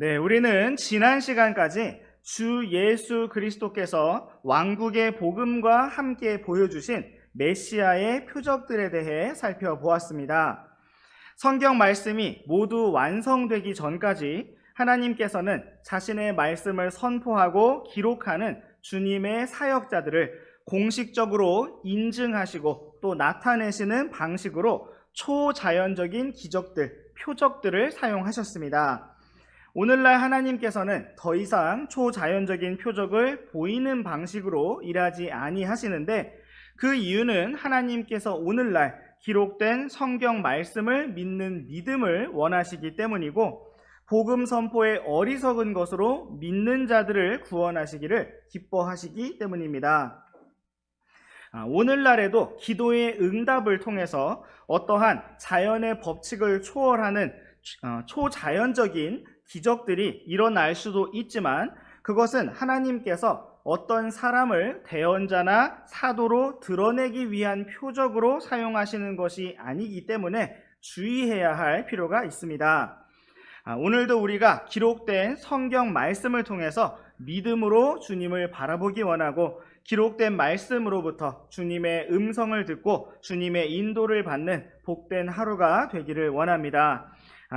네, 우리는 지난 시간까지 주 예수 그리스도께서 왕국의 복음과 함께 보여주신 메시아의 표적들에 대해 살펴보았습니다. 성경 말씀이 모두 완성되기 전까지 하나님께서는 자신의 말씀을 선포하고 기록하는 주님의 사역자들을 공식적으로 인증하시고 또 나타내시는 방식으로 초자연적인 기적들, 표적들을 사용하셨습니다. 오늘날 하나님께서는 더 이상 초자연적인 표적을 보이는 방식으로 일하지 아니하시는데, 그 이유는 하나님께서 오늘날 기록된 성경 말씀을 믿는 믿음을 원하시기 때문이고, 복음 선포의 어리석은 것으로 믿는 자들을 구원하시기를 기뻐하시기 때문입니다. 오늘날에도 기도의 응답을 통해서 어떠한 자연의 법칙을 초월하는 초자연적인 기적들이 일어날 수도 있지만, 그것은 하나님께서 어떤 사람을 대언자나 사도로 드러내기 위한 표적으로 사용하시는 것이 아니기 때문에 주의해야 할 필요가 있습니다. 오늘도 우리가 기록된 성경 말씀을 통해서 믿음으로 주님을 바라보기 원하고, 기록된 말씀으로부터 주님의 음성을 듣고 주님의 인도를 받는 복된 하루가 되기를 원합니다.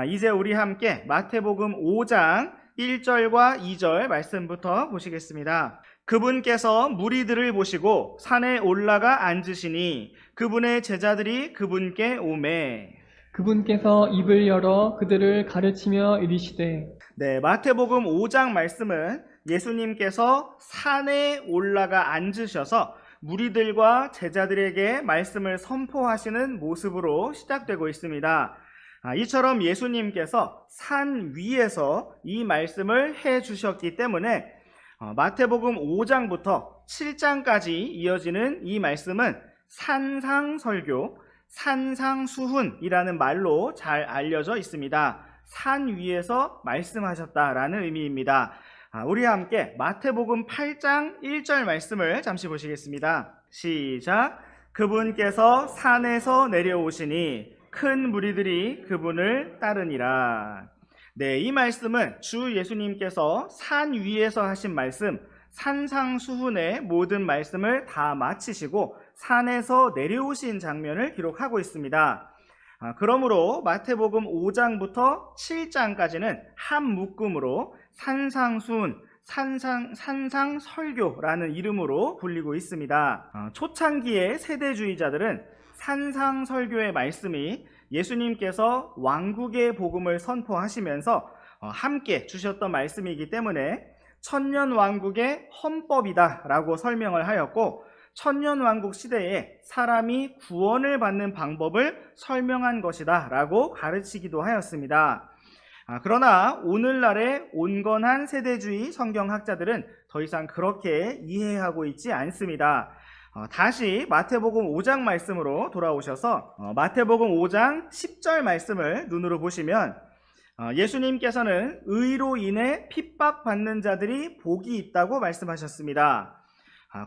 이제 우리 함께 마태복음 5장 1절과 2절 말씀부터 보시겠습니다. 그분께서 무리들을 보시고 산에 올라가 앉으시니 그분의 제자들이 그분께 오매. 그분께서 입을 열어 그들을 가르치며 이르시되. 네, 마태복음 5장 말씀은 예수님께서 산에 올라가 앉으셔서 무리들과 제자들에게 말씀을 선포하시는 모습으로 시작되고 있습니다. 이처럼 예수님께서 산 위에서 이 말씀을 해주셨기 때문에 마태복음 5장부터 7장까지 이어지는 이 말씀은 산상설교, 산상수훈이라는 말로 잘 알려져 있습니다. 산 위에서 말씀하셨다라는 의미입니다. 우리 함께 마태복음 8장 1절 말씀을 잠시 보시겠습니다. 시작. 그분께서 산에서 내려오시니 큰 무리들이 그분을 따르니라. 네, 이 말씀은 주 예수님께서 산 위에서 하신 말씀, 산상수훈의 모든 말씀을 다 마치시고 산에서 내려오신 장면을 기록하고 있습니다. 그러므로 마태복음 5장부터 7장까지는 한 묶음으로 산상수훈, 산상설교라는 이름으로 불리고 있습니다. 초창기의 세대주의자들은 산상설교의 말씀이 예수님께서 왕국의 복음을 선포하시면서 함께 주셨던 말씀이기 때문에 천년왕국의 헌법이다라고 설명을 하였고, 천년왕국 시대에 사람이 구원을 받는 방법을 설명한 것이다 라고 가르치기도 하였습니다. 그러나 오늘날의 온건한 세대주의 성경학자들은 더 이상 그렇게 이해하고 있지 않습니다. 다시 마태복음 5장 말씀으로 돌아오셔서 마태복음 5장 10절 말씀을 눈으로 보시면 예수님께서는 의로 인해 핍박받는 자들이 복이 있다고 말씀하셨습니다.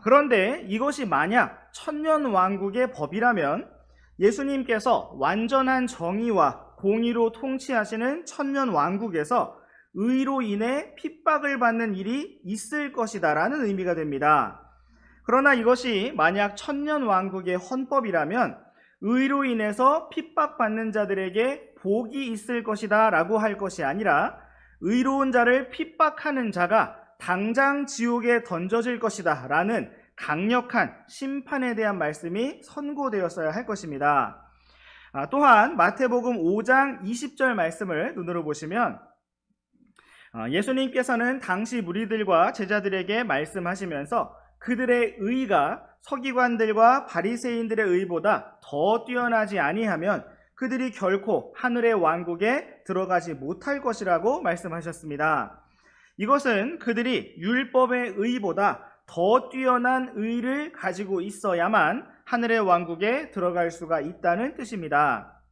그런데 이것이 만약 천년왕국의 법이라면 예수님께서 완전한 정의와 공의로 통치하시는 천년왕국에서 의로 인해 핍박을 받는 일이 있을 것이다라는 의미가 됩니다. 그러나 이것이 만약 천년왕국의 헌법이라면 의로 인해서 핍박받는 자들에게 복이 있을 것이다 라고 할 것이 아니라, 의로운 자를 핍박하는 자가 당장 지옥에 던져질 것이다 라는 강력한 심판에 대한 말씀이 선고되었어야 할 것입니다. 또한 마태복음 5장 20절 말씀을 눈으로 보시면 예수님께서는 당시 무리들과 제자들에게 말씀하시면서 그들의 의가 서기관들과 바리새인들의 의보다 더 뛰어나지 아니하면 그들이 결코 하늘의 왕국에 들어가지 못할 것이라고 말씀하셨습니다. 이것은 그들이 율법의 의보다 더 뛰어난 의를 가지고 있어야만 하늘의 왕국에 들어갈 수가 있다는 뜻입니다.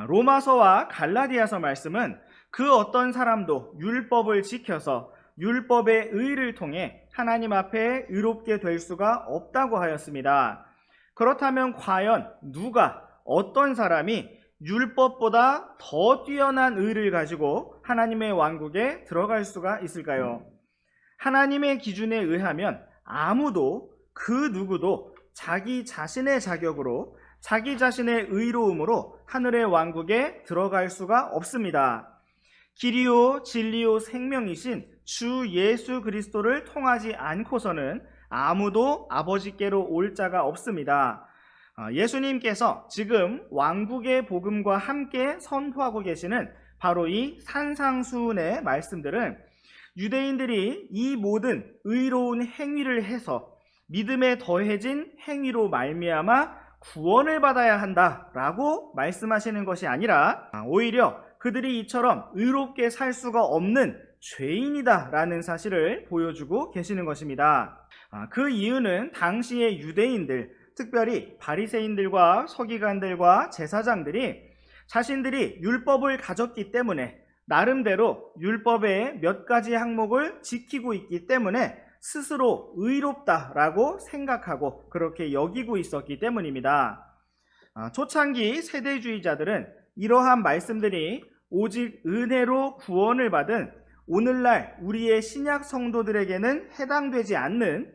로마서와 갈라디아서 말씀은 그 어떤 사람도 율법을 지켜서 율법의 의를 통해 하나님 앞에 의롭게 될 수가 없다고 하였습니다. 그렇다면 과연 누가, 어떤 사람이 율법보다 더 뛰어난 의를 가지고 하나님의 왕국에 들어갈 수가 있을까요? 하나님의 기준에 의하면 아무도 그 누구도 자기 자신의 자격으로 자기 자신의 의로움으로 하늘의 왕국에 들어갈 수가 없습니다. 길이요 진리요 생명이신 주 예수 그리스도를 통하지 않고서는 아무도 아버지께로 올 자가 없습니다. 예수님께서 지금 왕국의 복음과 함께 선포하고 계시는 바로 이 산상수훈의 말씀들은 유대인들이 이 모든 의로운 행위를 해서 믿음에 더해진 행위로 말미암아 구원을 받아야 한다라고 말씀하시는 것이 아니라 오히려 그들이 이처럼 의롭게 살 수가 없는 죄인이다라는 사실을 보여주고 계시는 것입니다. 그 이유는 당시의 유대인들, 특별히 바리새인들과 서기관들과 제사장들이 자신들이 율법을 가졌기 때문에 나름대로 율법의 몇 가지 항목을 지키고 있기 때문에 스스로 의롭다라고 생각하고 그렇게 여기고 있었기 때문입니다. 초창기 세대주의자들은 이러한 말씀들이 오직 은혜로 구원을 받은 오늘날 우리의 신약 성도들에게는 해당되지 않는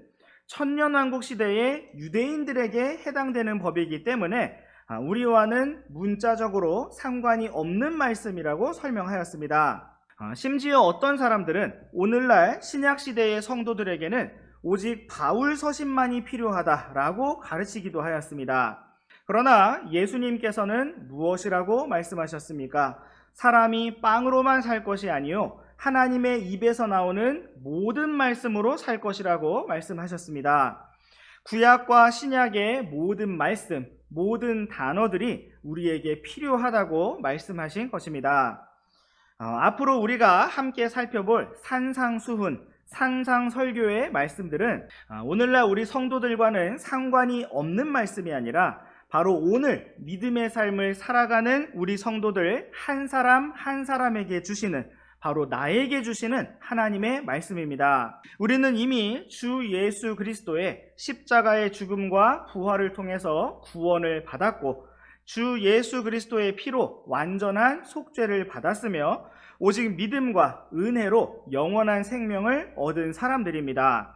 천년왕국 시대의 유대인들에게 해당되는 법이기 때문에 우리와는 문자적으로 상관이 없는 말씀이라고 설명하였습니다. 심지어 어떤 사람들은 오늘날 신약시대의 성도들에게는 오직 바울 서신만이 필요하다라고 가르치기도 하였습니다. 그러나 예수님께서는 무엇이라고 말씀하셨습니까? 사람이 빵으로만 살 것이 아니요 하나님의 입에서 나오는 모든 말씀으로 살 것이라고 말씀하셨습니다. 구약과 신약의 모든 말씀, 모든 단어들이 우리에게 필요하다고 말씀하신 것입니다. 앞으로 우리가 함께 살펴볼 산상수훈, 산상설교의 말씀들은 오늘날 우리 성도들과는 상관이 없는 말씀이 아니라 바로 오늘 믿음의 삶을 살아가는 우리 성도들 한 사람 한 사람에게 주시는, 바로 나에게 주시는 하나님의 말씀입니다. 우리는 이미 주 예수 그리스도의 십자가의 죽음과 부활을 통해서 구원을 받았고 주 예수 그리스도의 피로 완전한 속죄를 받았으며 오직 믿음과 은혜로 영원한 생명을 얻은 사람들입니다.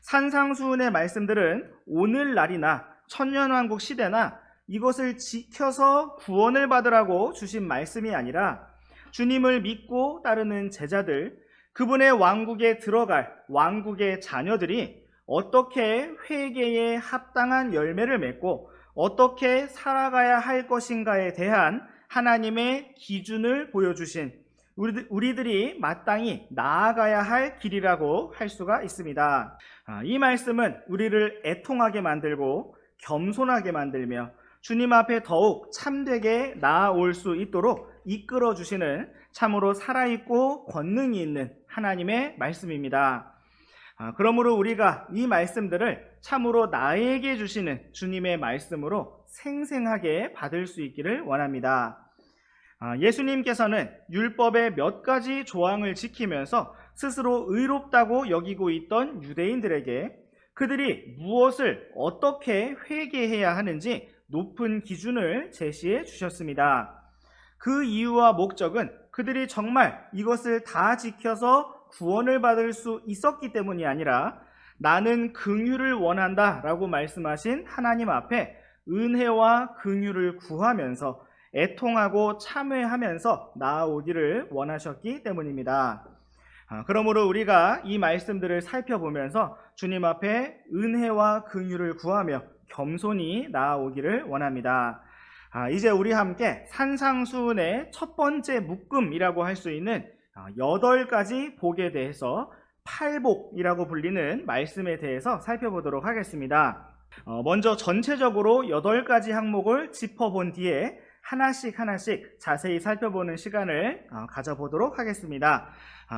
산상수훈의 말씀들은 오늘날이나 천년왕국 시대나 이것을 지켜서 구원을 받으라고 주신 말씀이 아니라 주님을 믿고 따르는 제자들, 그분의 왕국에 들어갈 왕국의 자녀들이 어떻게 회개에 합당한 열매를 맺고 어떻게 살아가야 할 것인가에 대한 하나님의 기준을 보여주신 우리들이 마땅히 나아가야 할 길이라고 할 수가 있습니다. 이 말씀은 우리를 애통하게 만들고 겸손하게 만들며 주님 앞에 더욱 참되게 나아올 수 있도록 이끌어 주시는 참으로 살아있고 권능이 있는 하나님의 말씀입니다. 그러므로 우리가 이 말씀들을 참으로 나에게 주시는 주님의 말씀으로 생생하게 받을 수 있기를 원합니다. 예수님께서는 율법의 몇 가지 조항을 지키면서 스스로 의롭다고 여기고 있던 유대인들에게 그들이 무엇을 어떻게 회개해야 하는지 높은 기준을 제시해 주셨습니다. 그 이유와 목적은 그들이 정말 이것을 다 지켜서 구원을 받을 수 있었기 때문이 아니라 나는 긍휼을 원한다 라고 말씀하신 하나님 앞에 은혜와 긍휼을 구하면서 애통하고 참회하면서 나아오기를 원하셨기 때문입니다. 그러므로 우리가 이 말씀들을 살펴보면서 주님 앞에 은혜와 긍휼을 구하며 겸손히 나아오기를 원합니다. 이제 우리 함께 산상수훈의 첫 번째 묶음이라고 할 수 있는 8가지 복에 대해서 팔복이라고 불리는 말씀에 대해서 살펴보도록 하겠습니다. 먼저 전체적으로 8가지 항목을 짚어본 뒤에 하나씩 자세히 살펴보는 시간을 가져보도록 하겠습니다.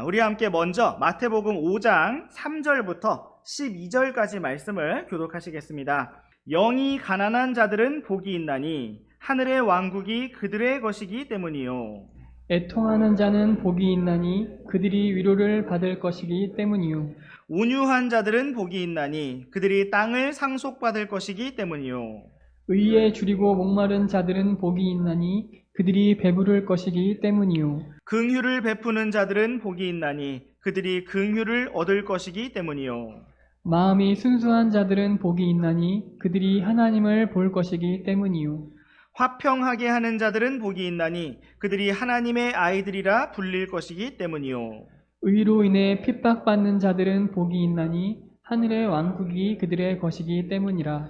우리 함께 먼저 마태복음 5장 3절부터 12절까지 말씀을 교독하시겠습니다. 영이 가난한 자들은 복이 있나니 하늘의 왕국이 그들의 것이기 때문이요. 애통하는 자는 복이 있나니 그들이 위로를 받을 것이기 때문이요. 온유한 자들은 복이 있나니 그들이 땅을 상속받을 것이기 때문이요. 의에 줄이고 목마른 자들은 복이 있나니 그들이 배부를 것이기 때문이요. 긍휼을 베푸는 자들은 복이 있나니 그들이 긍휼을 얻을 것이기 때문이요. 마음이 순수한 자들은 복이 있나니 그들이 하나님을 볼 것이기 때문이요. 화평하게 하는 자들은 복이 있나니 그들이 하나님의 아이들이라 불릴 것이기 때문이요. 의로 인해 핍박받는 자들은 복이 있나니 하늘의 왕국이 그들의 것이기 때문이라.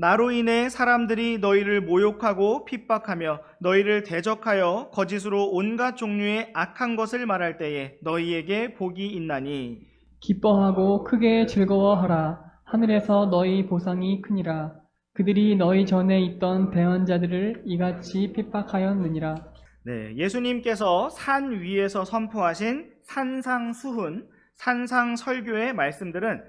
나로 인해 사람들이 너희를 모욕하고 핍박하며 너희를 대적하여 거짓으로 온갖 종류의 악한 것을 말할 때에 너희에게 복이 있나니 기뻐하고 크게 즐거워하라. 하늘에서 너희 보상이 크니라. 그들이 너희 전에 있던 대언자들을 이같이 핍박하였느니라. 네, 예수님께서 산 위에서 선포하신 산상수훈, 산상설교의 말씀들은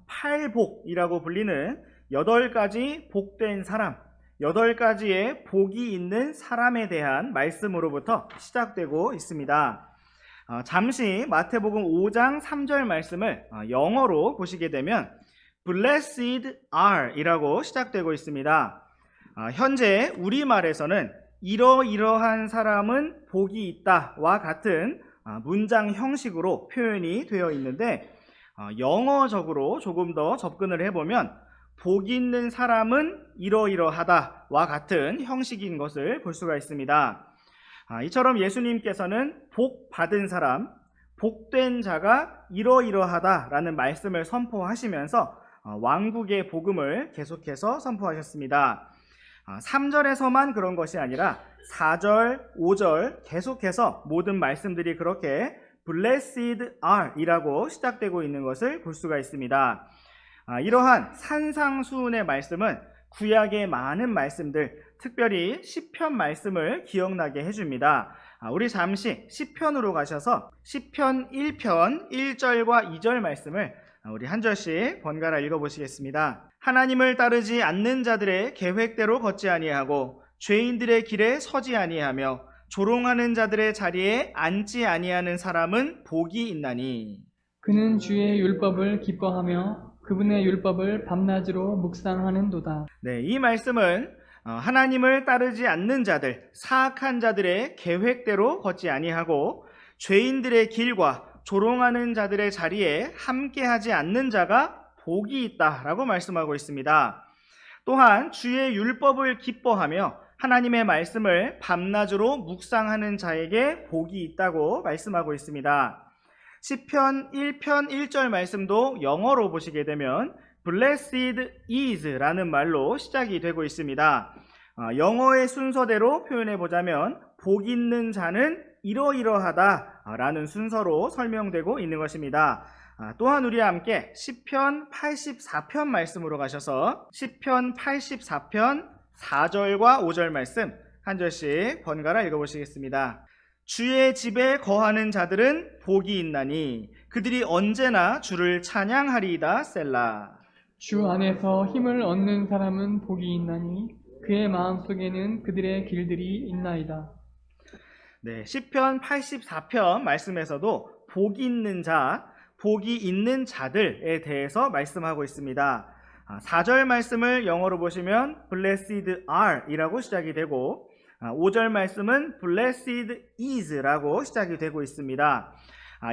팔복이라고 불리는 8가지 복된 사람, 8가지의 복이 있는 사람에 대한 말씀으로부터 시작되고 있습니다. 잠시 마태복음 5장 3절 말씀을 영어로 보시게 되면 Blessed are 이라고 시작되고 있습니다. 현재 우리말에서는 이러이러한 사람은 복이 있다와 같은 문장 형식으로 표현이 되어 있는데 영어적으로 조금 더 접근을 해보면 복 있는 사람은 이러이러하다와 같은 형식인 것을 볼 수가 있습니다. 이처럼 예수님께서는 복 받은 사람, 복된 자가 이러이러하다라는 말씀을 선포하시면서 왕국의 복음을 계속해서 선포하셨습니다. 3절에서만 그런 것이 아니라 4절, 5절 계속해서 모든 말씀들이 그렇게 Blessed are 이라고 시작되고 있는 것을 볼 수가 있습니다. 이러한 산상수훈의 말씀은 구약의 많은 말씀들, 특별히 시편 말씀을 기억나게 해줍니다. 우리 잠시 시편으로 가셔서 시편 1편 1절과 2절 말씀을 우리 한 절씩 번갈아 읽어보시겠습니다. 하나님을 따르지 않는 자들의 계획대로 걷지 아니하고 죄인들의 길에 서지 아니하며 조롱하는 자들의 자리에 앉지 아니하는 사람은 복이 있나니 그는 주의 율법을 기뻐하며 그분의 율법을 밤낮으로 묵상하는도다. 네, 이 말씀은 하나님을 따르지 않는 자들, 사악한 자들의 계획대로 걷지 아니하고 죄인들의 길과 조롱하는 자들의 자리에 함께하지 않는 자가 복이 있다라고 말씀하고 있습니다. 또한 주의 율법을 기뻐하며 하나님의 말씀을 밤낮으로 묵상하는 자에게 복이 있다고 말씀하고 있습니다. 시편 1편 1절 말씀도 영어로 보시게 되면 Blessed is라는 말로 시작이 되고 있습니다. 영어의 순서대로 표현해 보자면 복 있는 자는 이러이러하다라는 순서로 설명되고 있는 것입니다. 또한 우리와 함께 시편 84편 말씀으로 가셔서 시편 84편 4절과 5절 말씀 한 절씩 번갈아 읽어보시겠습니다. 주의 집에 거하는 자들은 복이 있나니 그들이 언제나 주를 찬양하리이다 셀라. 주 안에서 힘을 얻는 사람은 복이 있나니 그의 마음속에는 그들의 길들이 있나이다. 네, 시편 84편 말씀에서도 복이 있는 자, 복이 있는 자들에 대해서 말씀하고 있습니다. 4절 말씀을 영어로 보시면 Blessed are 이라고 시작이 되고 5절 말씀은 Blessed is라고 시작이 되고 있습니다.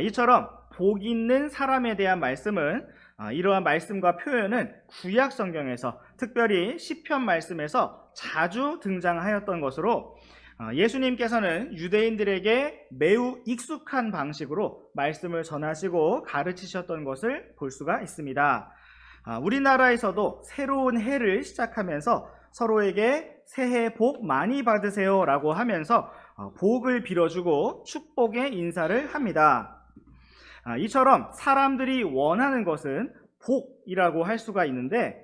이처럼 복 있는 사람에 대한 말씀은 이러한 말씀과 표현은 구약 성경에서 특별히 시편 말씀에서 자주 등장하였던 것으로 예수님께서는 유대인들에게 매우 익숙한 방식으로 말씀을 전하시고 가르치셨던 것을 볼 수가 있습니다. 우리나라에서도 새로운 해를 시작하면서 서로에게 새해 복 많이 받으세요 라고 하면서 복을 빌어주고 축복의 인사를 합니다. 이처럼 사람들이 원하는 것은 복이라고 할 수가 있는데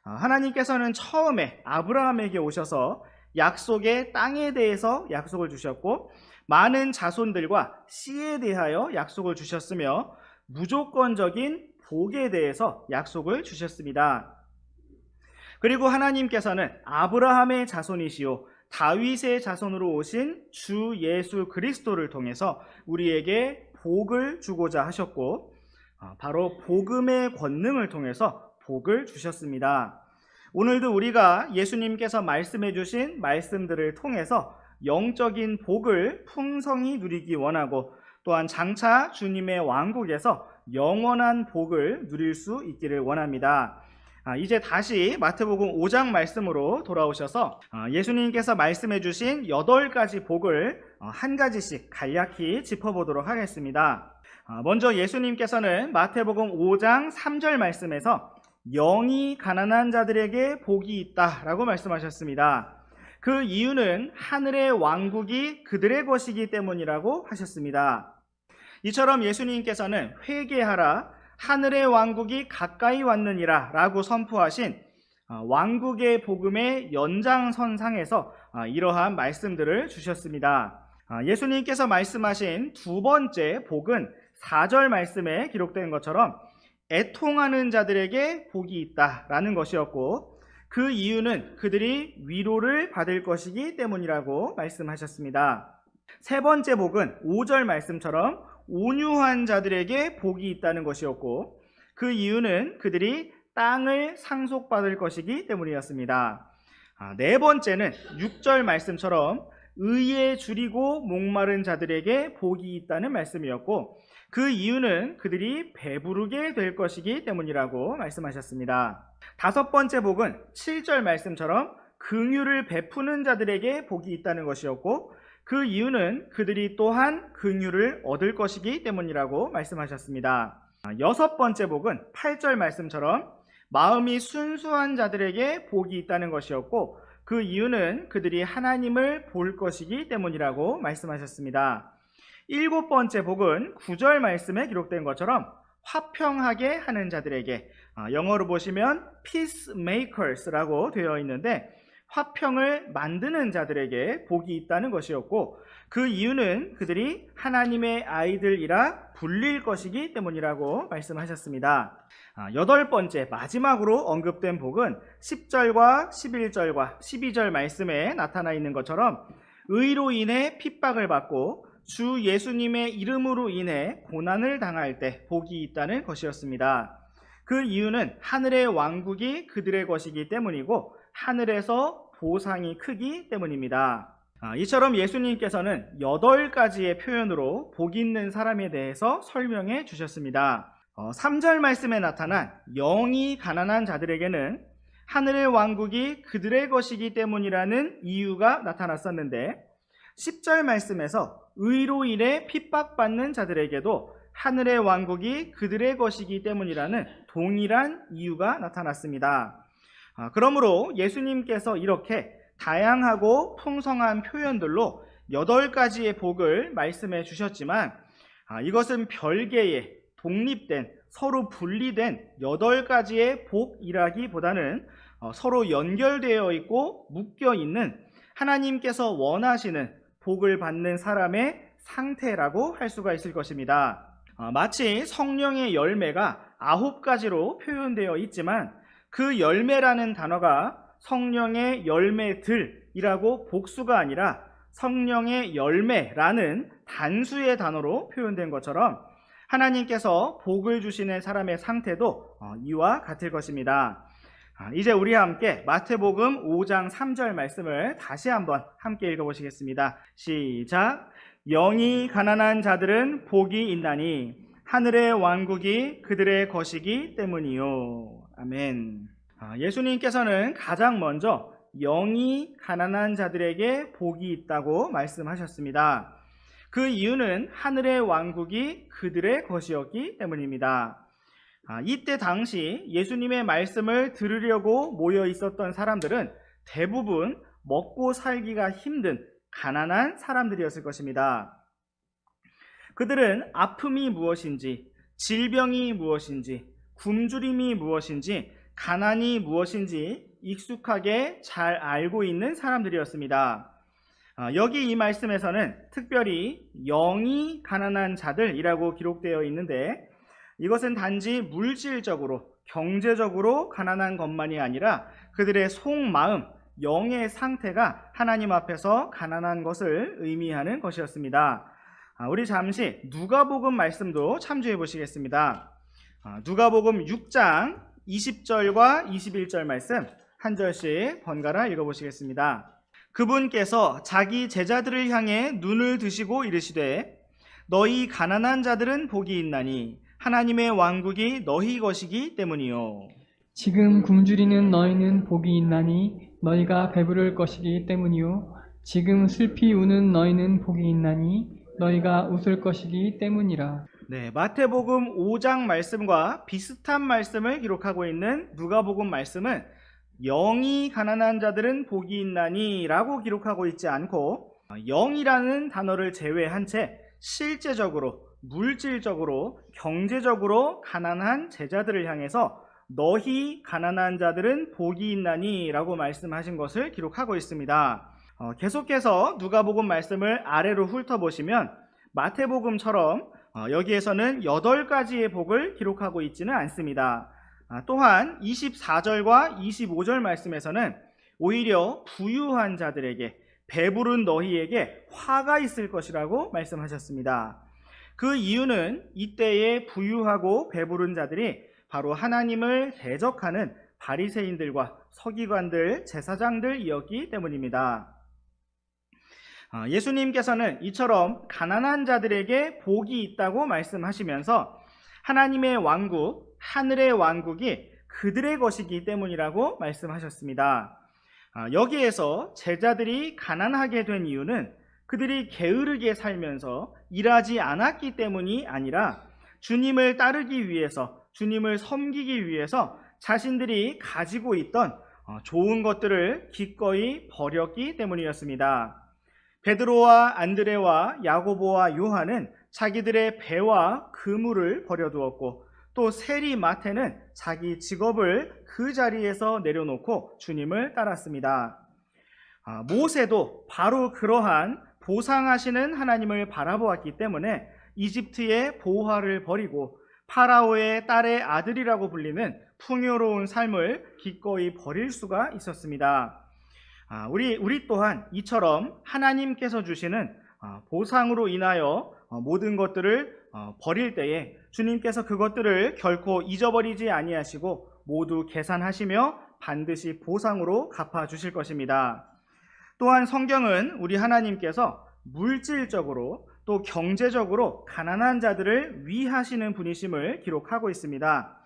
하나님께서는 처음에 아브라함에게 오셔서 약속의 땅에 대해서 약속을 주셨고 많은 자손들과 씨에 대하여 약속을 주셨으며 무조건적인 복에 대해서 약속을 주셨습니다. 그리고 하나님께서는 아브라함의 자손이시요 다윗의 자손으로 오신 주 예수 그리스도를 통해서 우리에게 복을 주고자 하셨고 바로 복음의 권능을 통해서 복을 주셨습니다. 오늘도 우리가 예수님께서 말씀해 주신 말씀들을 통해서 영적인 복을 풍성히 누리기 원하고 또한 장차 주님의 왕국에서 영원한 복을 누릴 수 있기를 원합니다. 이제 다시 마태복음 5장 말씀으로 돌아오셔서 예수님께서 말씀해 주신 8가지 복을 한 가지씩 간략히 짚어보도록 하겠습니다. 먼저 예수님께서는 마태복음 5장 3절 말씀에서 영이 가난한 자들에게 복이 있다라고 말씀하셨습니다. 그 이유는 하늘의 왕국이 그들의 것이기 때문이라고 하셨습니다. 이처럼 예수님께서는 회개하라 하늘의 왕국이 가까이 왔느니라 라고 선포하신 왕국의 복음의 연장선상에서 이러한 말씀들을 주셨습니다. 예수님께서 말씀하신 두 번째 복은 4절 말씀에 기록된 것처럼 애통하는 자들에게 복이 있다라는 것이었고 그 이유는 그들이 위로를 받을 것이기 때문이라고 말씀하셨습니다. 세 번째 복은 5절 말씀처럼 온유한 자들에게 복이 있다는 것이었고 그 이유는 그들이 땅을 상속받을 것이기 때문이었습니다. 네 번째는 6절 말씀처럼 의에 줄이고 목마른 자들에게 복이 있다는 말씀이었고 그 이유는 그들이 배부르게 될 것이기 때문이라고 말씀하셨습니다. 다섯 번째 복은 7절 말씀처럼 긍휼을 베푸는 자들에게 복이 있다는 것이었고 그 이유는 그들이 또한 긍휼을 얻을 것이기 때문이라고 말씀하셨습니다. 여섯 번째 복은 8절 말씀처럼 마음이 순수한 자들에게 복이 있다는 것이었고 그 이유는 그들이 하나님을 볼 것이기 때문이라고 말씀하셨습니다. 일곱 번째 복은 9절 말씀에 기록된 것처럼 화평하게 하는 자들에게, 영어로 보시면 peacemakers라고 되어 있는데 화평을 만드는 자들에게 복이 있다는 것이었고 그 이유는 그들이 하나님의 아이들이라 불릴 것이기 때문이라고 말씀하셨습니다. 여덟 번째 마지막으로 언급된 복은 10절과 11절과 12절 말씀에 나타나 있는 것처럼 의로 인해 핍박을 받고 주 예수님의 이름으로 인해 고난을 당할 때 복이 있다는 것이었습니다. 그 이유는 하늘의 왕국이 그들의 것이기 때문이고 하늘에서 보상이 크기 때문입니다. 이처럼 예수님께서는 8가지의 표현으로 복 있는 사람에 대해서 설명해 주셨습니다. 3절 말씀에 나타난 영이 가난한 자들에게는 하늘의 왕국이 그들의 것이기 때문이라는 이유가 나타났었는데 10절 말씀에서 의로 인해 핍박받는 자들에게도 하늘의 왕국이 그들의 것이기 때문이라는 동일한 이유가 나타났습니다. 그러므로 예수님께서 이렇게 다양하고 풍성한 표현들로 8가지의 복을 말씀해 주셨지만 이것은 별개의 독립된 서로 분리된 8가지의 복이라기보다는 서로 연결되어 있고 묶여 있는 하나님께서 원하시는 복을 받는 사람의 상태라고 할 수가 있을 것입니다. 마치 성령의 열매가 9가지로 표현되어 있지만 그 열매라는 단어가 성령의 열매들이라고 복수가 아니라 성령의 열매라는 단수의 단어로 표현된 것처럼 하나님께서 복을 주시는 사람의 상태도 이와 같을 것입니다. 이제 우리 함께 마태복음 5장 3절 말씀을 다시 한번 함께 읽어보시겠습니다. 시작. 영이 가난한 자들은 복이 있나니 하늘의 왕국이 그들의 것이기 때문이요. 아멘. 예수님께서는 가장 먼저 영이 가난한 자들에게 복이 있다고 말씀하셨습니다. 그 이유는 하늘의 왕국이 그들의 것이었기 때문입니다. 이때 당시 예수님의 말씀을 들으려고 모여 있었던 사람들은 대부분 먹고 살기가 힘든 가난한 사람들이었을 것입니다. 그들은 아픔이 무엇인지, 질병이 무엇인지, 굶주림이 무엇인지, 가난이 무엇인지 익숙하게 잘 알고 있는 사람들이었습니다. 여기 이 말씀에서는 특별히 영이 가난한 자들이라고 기록되어 있는데 이것은 단지 물질적으로, 경제적으로 가난한 것만이 아니라 그들의 속마음, 영의 상태가 하나님 앞에서 가난한 것을 의미하는 것이었습니다. 우리 잠시 누가복음 말씀도 참조해 보시겠습니다. 누가복음 6장 20절과 21절 말씀 한 절씩 번갈아 읽어보시겠습니다. 그분께서 자기 제자들을 향해 눈을 드시고 이르시되 너희 가난한 자들은 복이 있나니 하나님의 왕국이 너희 것이기 때문이요. 지금 굶주리는 너희는 복이 있나니 너희가 배부를 것이기 때문이요. 지금 슬피 우는 너희는 복이 있나니 너희가 웃을 것이기 때문이라. 네, 마태복음 5장 말씀과 비슷한 말씀을 기록하고 있는 누가복음 말씀은 영이 가난한 자들은 복이 있나니 라고 기록하고 있지 않고 영이라는 단어를 제외한 채 실제적으로 물질적으로 경제적으로 가난한 제자들을 향해서 너희 가난한 자들은 복이 있나니 라고 말씀하신 것을 기록하고 있습니다. 계속해서 누가복음 말씀을 아래로 훑어보시면 마태복음처럼 여기에서는 8가지의 복을 기록하고 있지는 않습니다. 또한 24절과 25절 말씀에서는 오히려 부유한 자들에게 배부른 너희에게 화가 있을 것이라고 말씀하셨습니다. 그 이유는 이때의 부유하고 배부른 자들이 바로 하나님을 대적하는 바리새인들과 서기관들, 제사장들이었기 때문입니다. 예수님께서는 이처럼 가난한 자들에게 복이 있다고 말씀하시면서 하나님의 왕국, 하늘의 왕국이 그들의 것이기 때문이라고 말씀하셨습니다. 여기에서 제자들이 가난하게 된 이유는 그들이 게으르게 살면서 일하지 않았기 때문이 아니라 주님을 따르기 위해서, 주님을 섬기기 위해서 자신들이 가지고 있던 좋은 것들을 기꺼이 버렸기 때문이었습니다. 베드로와 안드레와 야고보와 요한은 자기들의 배와 그물을 버려두었고 또 세리 마태는 자기 직업을 그 자리에서 내려놓고 주님을 따랐습니다. 모세도 바로 그러한 보상하시는 하나님을 바라보았기 때문에 이집트의 보화를 버리고 파라오의 딸의 아들이라고 불리는 풍요로운 삶을 기꺼이 버릴 수가 있었습니다. 우리 또한 이처럼 하나님께서 주시는 보상으로 인하여 모든 것들을 버릴 때에 주님께서 그것들을 결코 잊어버리지 아니하시고 모두 계산하시며 반드시 보상으로 갚아주실 것입니다. 또한 성경은 우리 하나님께서 물질적으로 또 경제적으로 가난한 자들을 위하시는 분이심을 기록하고 있습니다.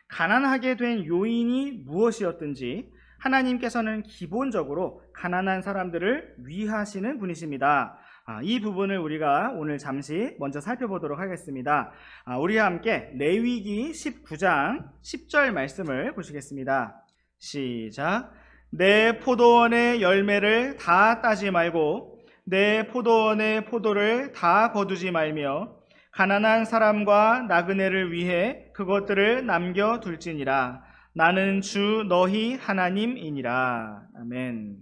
가난하게 된 요인이 무엇이었든지 하나님께서는 기본적으로 가난한 사람들을 위하시는 분이십니다. 이 부분을 우리가 오늘 잠시 먼저 살펴보도록 하겠습니다. 우리와 함께 레위기 19장 10절 말씀을 보시겠습니다. 시작. 내 포도원의 열매를 다 따지 말고 내 포도원의 포도를 다 거두지 말며 가난한 사람과 나그네를 위해 그것들을 남겨둘지니라. 나는 주 너희 하나님이니라. 아멘.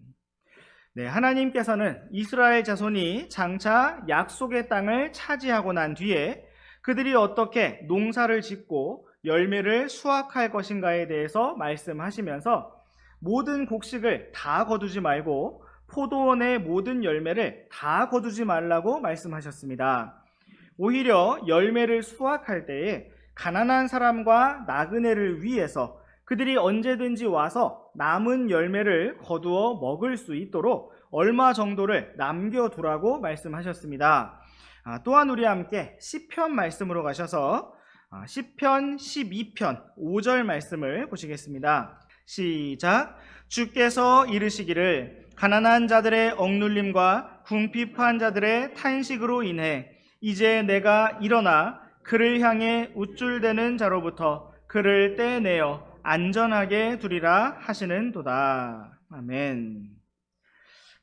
네, 하나님께서는 이스라엘 자손이 장차 약속의 땅을 차지하고 난 뒤에 그들이 어떻게 농사를 짓고 열매를 수확할 것인가에 대해서 말씀하시면서 모든 곡식을 다 거두지 말고 포도원의 모든 열매를 다 거두지 말라고 말씀하셨습니다. 오히려 열매를 수확할 때에 가난한 사람과 나그네를 위해서 그들이 언제든지 와서 남은 열매를 거두어 먹을 수 있도록 얼마 정도를 남겨두라고 말씀하셨습니다. 또한 우리 함께 시편 말씀으로 가셔서 시편 12편 5절 말씀을 보시겠습니다. 시작. 주께서 이르시기를 가난한 자들의 억눌림과 궁핍한 자들의 탄식으로 인해 이제 내가 일어나 그를 향해 우쭐대는 자로부터 그를 떼내어 안전하게 두리라 하시는도다. 아멘.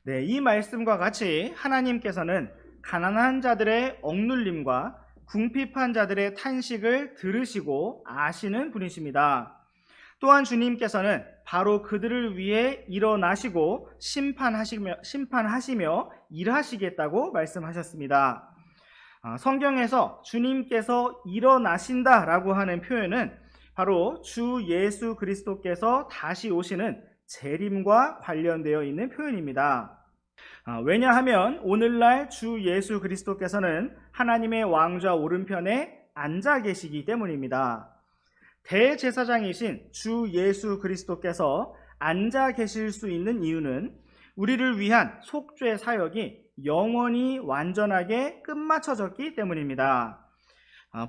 네, 이 말씀과 같이 하나님께서는 가난한 자들의 억눌림과 궁핍한 자들의 탄식을 들으시고 아시는 분이십니다. 또한 주님께서는 바로 그들을 위해 일어나시고 심판하시며 일하시겠다고 말씀하셨습니다. 성경에서 주님께서 일어나신다라고 하는 표현은 바로 주 예수 그리스도께서 다시 오시는 재림과 관련되어 있는 표현입니다. 왜냐하면 오늘날 주 예수 그리스도께서는 하나님의 왕좌 오른편에 앉아 계시기 때문입니다. 대제사장이신 주 예수 그리스도께서 앉아 계실 수 있는 이유는 우리를 위한 속죄 사역이 영원히 완전하게 끝마쳐졌기 때문입니다.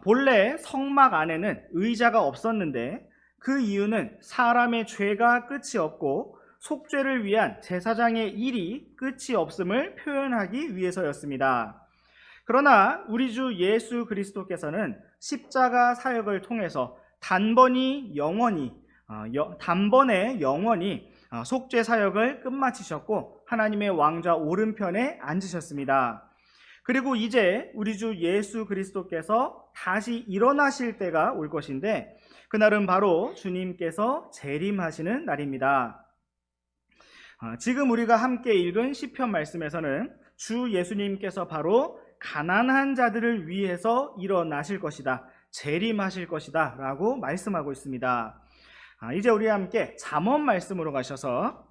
본래 성막 안에는 의자가 없었는데 그 이유는 사람의 죄가 끝이 없고 속죄를 위한 제사장의 일이 끝이 없음을 표현하기 위해서였습니다. 그러나 우리 주 예수 그리스도께서는 십자가 사역을 통해서 단번에 영원히 속죄 사역을 끝마치셨고 하나님의 왕좌 오른편에 앉으셨습니다. 그리고 이제 우리 주 예수 그리스도께서 다시 일어나실 때가 올 것인데 그날은 바로 주님께서 재림하시는 날입니다. 지금 우리가 함께 읽은 시편 말씀에서는 주 예수님께서 바로 가난한 자들을 위해서 일어나실 것이다, 재림하실 것이다 라고 말씀하고 있습니다. 이제 우리 함께 잠언 말씀으로 가셔서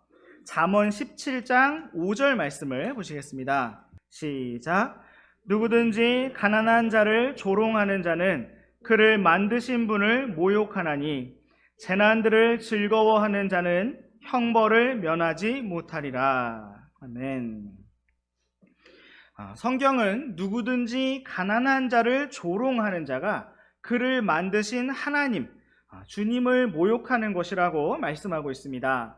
잠언 17장 5절 말씀을 보시겠습니다. 시작. 누구든지 가난한 자를 조롱하는 자는 그를 만드신 분을 모욕하나니 재난들을 즐거워하는 자는 형벌을 면하지 못하리라. 아멘. 성경은 누구든지 가난한 자를 조롱하는 자가 그를 만드신 하나님, 주님을 모욕하는 것이라고 말씀하고 있습니다.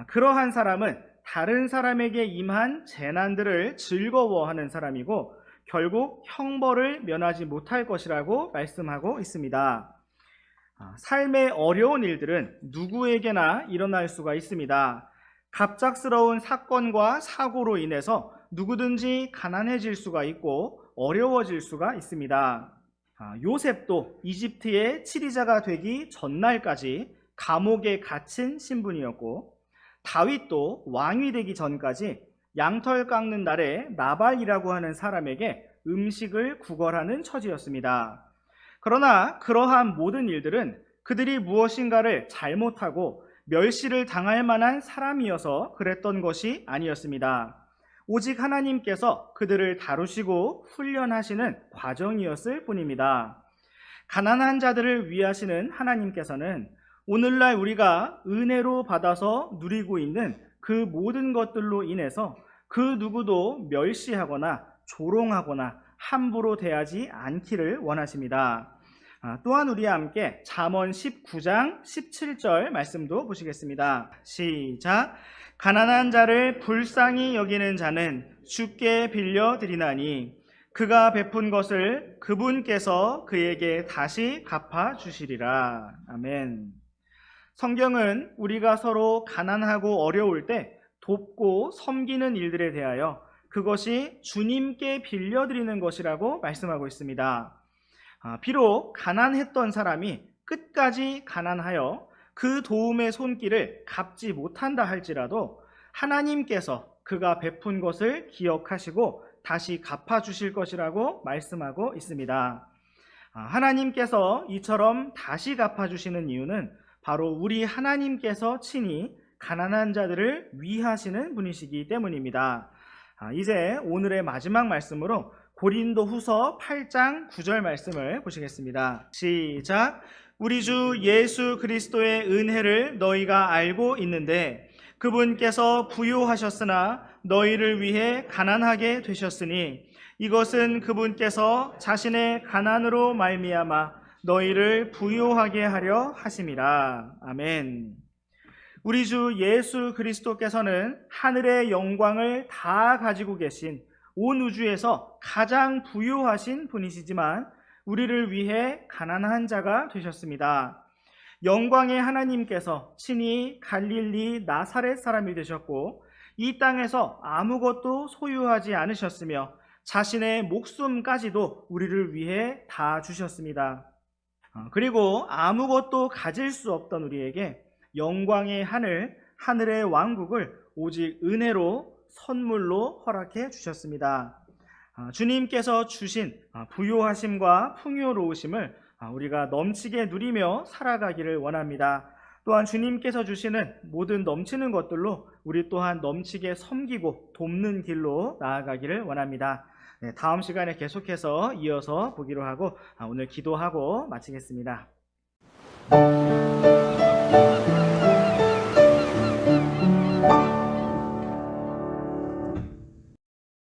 그러한 사람은 다른 사람에게 임한 재난들을 즐거워하는 사람이고 결국 형벌을 면하지 못할 것이라고 말씀하고 있습니다. 삶의 어려운 일들은 누구에게나 일어날 수가 있습니다. 갑작스러운 사건과 사고로 인해서 누구든지 가난해질 수가 있고 어려워질 수가 있습니다. 요셉도 이집트의 치리자가 되기 전날까지 감옥에 갇힌 신분이었고 다윗도 왕이 되기 전까지 양털 깎는 날에 나발이라고 하는 사람에게 음식을 구걸하는 처지였습니다. 그러나 그러한 모든 일들은 그들이 무엇인가를 잘못하고 멸시를 당할 만한 사람이어서 그랬던 것이 아니었습니다. 오직 하나님께서 그들을 다루시고 훈련하시는 과정이었을 뿐입니다. 가난한 자들을 위하시는 하나님께서는 오늘날 우리가 은혜로 받아서 누리고 있는 그 모든 것들로 인해서 그 누구도 멸시하거나 조롱하거나 함부로 대하지 않기를 원하십니다. 또한 우리와 함께 잠언 19장 17절 말씀도 보시겠습니다. 시작. 가난한 자를 불쌍히 여기는 자는 주께 빌려드리나니 그가 베푼 것을 그분께서 그에게 다시 갚아주시리라. 아멘. 성경은 우리가 서로 가난하고 어려울 때 돕고 섬기는 일들에 대하여 그것이 주님께 빌려드리는 것이라고 말씀하고 있습니다. 비록 가난했던 사람이 끝까지 가난하여 그 도움의 손길을 갚지 못한다 할지라도 하나님께서 그가 베푼 것을 기억하시고 다시 갚아주실 것이라고 말씀하고 있습니다. 하나님께서 이처럼 다시 갚아주시는 이유는 바로 우리 하나님께서 친히 가난한 자들을 위하시는 분이시기 때문입니다. 이제 오늘의 마지막 말씀으로 고린도 후서 8장 9절 말씀을 보시겠습니다. 시작. 우리 주 예수 그리스도의 은혜를 너희가 알고 있는데 그분께서 부요하셨으나 너희를 위해 가난하게 되셨으니 이것은 그분께서 자신의 가난으로 말미암아 너희를 부요하게 하려 하심이라. 아멘. 우리 주 예수 그리스도께서는 하늘의 영광을 다 가지고 계신 온 우주에서 가장 부요하신 분이시지만 우리를 위해 가난한 자가 되셨습니다. 영광의 하나님께서 친히 갈릴리 나사렛 사람이 되셨고 이 땅에서 아무것도 소유하지 않으셨으며 자신의 목숨까지도 우리를 위해 다 주셨습니다. 그리고 아무것도 가질 수 없던 우리에게 영광의 하늘의 왕국을 오직 은혜로 선물로 허락해 주셨습니다. 주님께서 주신 부요하심과 풍요로우심을 우리가 넘치게 누리며 살아가기를 원합니다. 또한 주님께서 주시는 모든 넘치는 것들로 우리 또한 넘치게 섬기고 돕는 길로 나아가기를 원합니다. 다음 시간에 계속해서 이어서 보기로 하고 오늘 기도하고 마치겠습니다.